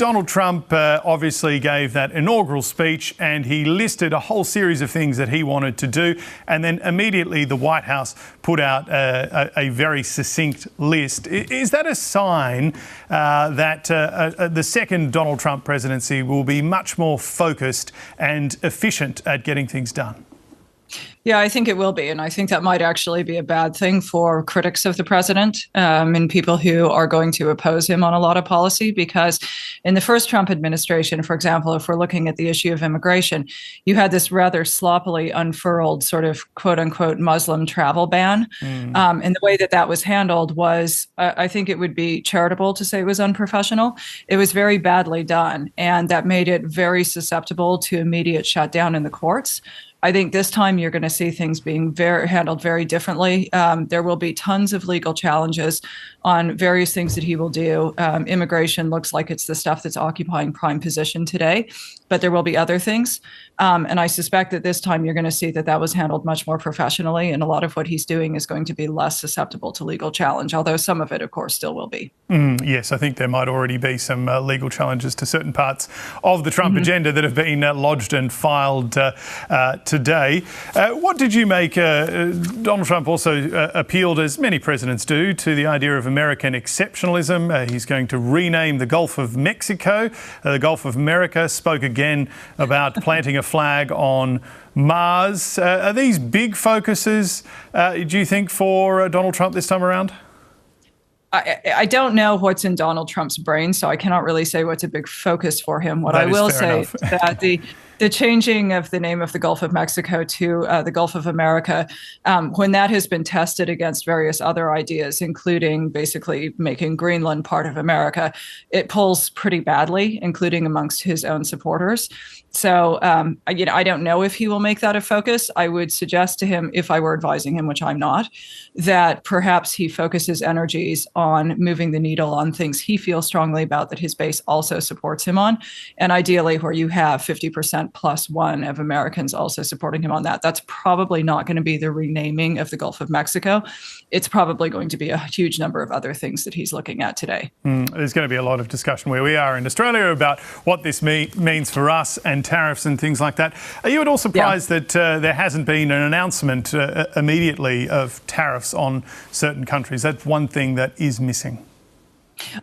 Donald Trump obviously gave that inaugural speech and he listed a whole series of things that he wanted to do. And then immediately the White House put out a very succinct list. Is that a sign that the second Donald Trump presidency will be much more focused and efficient at getting things done? Yeah, I think it will be. And I think that might actually be a bad thing for critics of the president and people who are going to oppose him on a lot of policy, because in the first Trump administration, for example, if we're looking at the issue of immigration, you had this rather sloppily unfurled sort of quote unquote Muslim travel ban. And the way that that was handled was, I think it would be charitable to say it was unprofessional. It was very badly done. And that made it very susceptible to immediate shutdown in the courts. I think this time you're going to see things being handled very differently. There will be tons of legal challenges on various things that he will do. Immigration looks like it's the stuff that's occupying prime position today, but there will be other things. And I suspect that this time you're going to see that that was handled much more professionally, and a lot of what he's doing is going to be less susceptible to legal challenge, although some of it, of course, still will be. Yes, I think there might already be some legal challenges to certain parts of the Trump agenda that have been lodged and filed today. What did you make? Donald Trump also appealed, as many presidents do, to the idea of American exceptionalism. He's going to rename the Gulf of Mexico. The Gulf of America. Spoke again about planting a flag on Mars. Are these big focuses, do you think, for Donald Trump this time around? I don't know what's in Donald Trump's brain, so I cannot really say what's a big focus for him. What I will say is that the changing of the name of the Gulf of Mexico to the Gulf of America, when that has been tested against various other ideas, including basically making Greenland part of America, it pulls pretty badly, including amongst his own supporters. So, I don't know if he will make that a focus. I would suggest to him, if I were advising him, which I'm not, that perhaps he focuses energies on moving the needle on things he feels strongly about that his base also supports him on. And ideally, where you have 50% plus one of Americans also supporting him on that. That's probably not going to be the renaming of the Gulf of Mexico. It's probably going to be a huge number of other things that he's looking at today. There's going to be a lot of discussion where we are in Australia about what this means for us and tariffs and things like that. Are you at all surprised that there hasn't been an announcement immediately of tariffs on certain countries? That's one thing that is missing.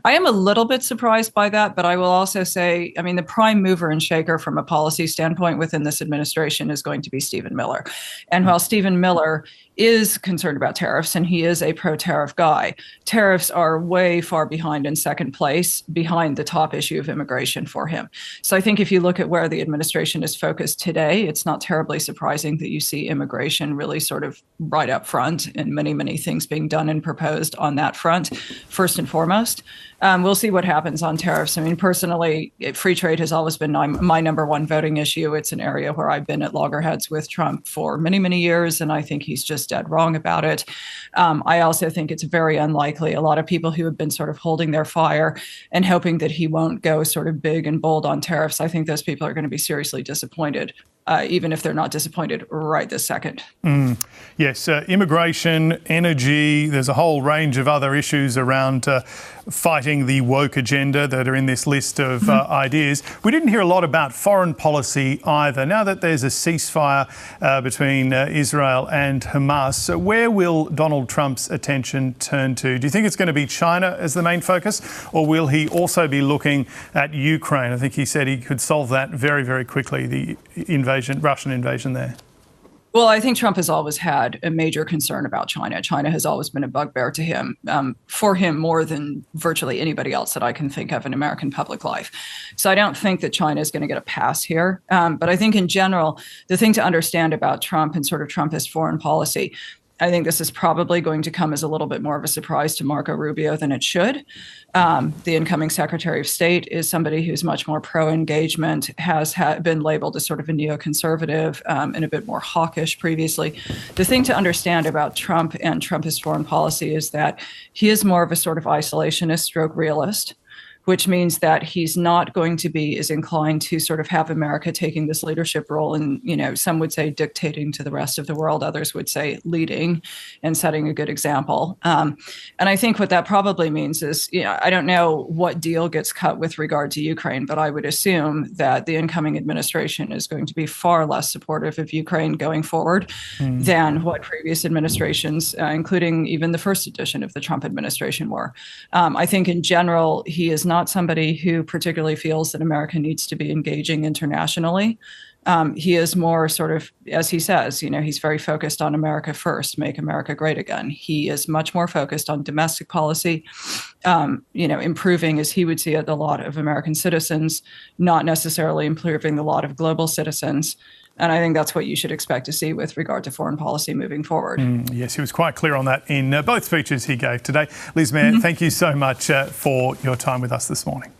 I am a little bit surprised by that, but I will also say, I mean, the prime mover and shaker from a policy standpoint within this administration is going to be Stephen Miller. And while Stephen Miller is concerned about tariffs and he is a pro-tariff guy, tariffs are way far behind in second place, behind the top issue of immigration for him. So I think if you look at where the administration is focused today, it's not terribly surprising that you see immigration really sort of right up front and many, many things being done and proposed on that front, first and foremost. We'll see what happens on tariffs. I mean, personally, free trade has always been my number one voting issue. It's an area where I've been at loggerheads with Trump for many, many years, and I think he's just dead wrong about it. I also think it's very unlikely. A lot of people who have been sort of holding their fire and hoping that he won't go sort of big and bold on tariffs, I think those people are going to be seriously disappointed, even if they're not disappointed right this second. Yes, immigration, energy, there's a whole range of other issues around fighting the woke agenda that are in this list of ideas. We didn't hear a lot about foreign policy either. Now that there's a ceasefire between Israel and Hamas, where will Donald Trump's attention turn to? Do you think it's going to be China as the main focus, or will he also be looking at Ukraine? I think he said he could solve that very, very quickly, the Russian invasion there. Well, I think Trump has always had a major concern about China. China has always been a bugbear to him, for him more than virtually anybody else that I can think of in American public life. So I don't think that China is going to get a pass here. But I think in general, the thing to understand about Trump and sort of Trumpist foreign policy, I think this is probably going to come as a little bit more of a surprise to Marco Rubio than it should. The incoming Secretary of State is somebody who's much more pro-engagement, has been labeled as sort of a neoconservative and a bit more hawkish previously. The thing to understand about Trump and Trumpist foreign policy is that he is more of a sort of isolationist stroke realist, which means that he's not going to be as inclined to sort of have America taking this leadership role and, some would say dictating to the rest of the world. Others would say leading and setting a good example. And I think what that probably means is, I don't know what deal gets cut with regard to Ukraine, but I would assume that the incoming administration is going to be far less supportive of Ukraine going forward than what previous administrations, including even the first edition of the Trump administration, were. I think in general, he is not somebody who particularly feels that America needs to be engaging internationally. He is more sort of, as he says, he's very focused on America first, make America great again. He is much more focused on domestic policy, improving, as he would see it, the lot of American citizens, not necessarily improving the lot of global citizens. And I think that's what you should expect to see with regard to foreign policy moving forward. Yes, he was quite clear on that in both speeches he gave today. Liz Mair, thank you so much for your time with us this morning.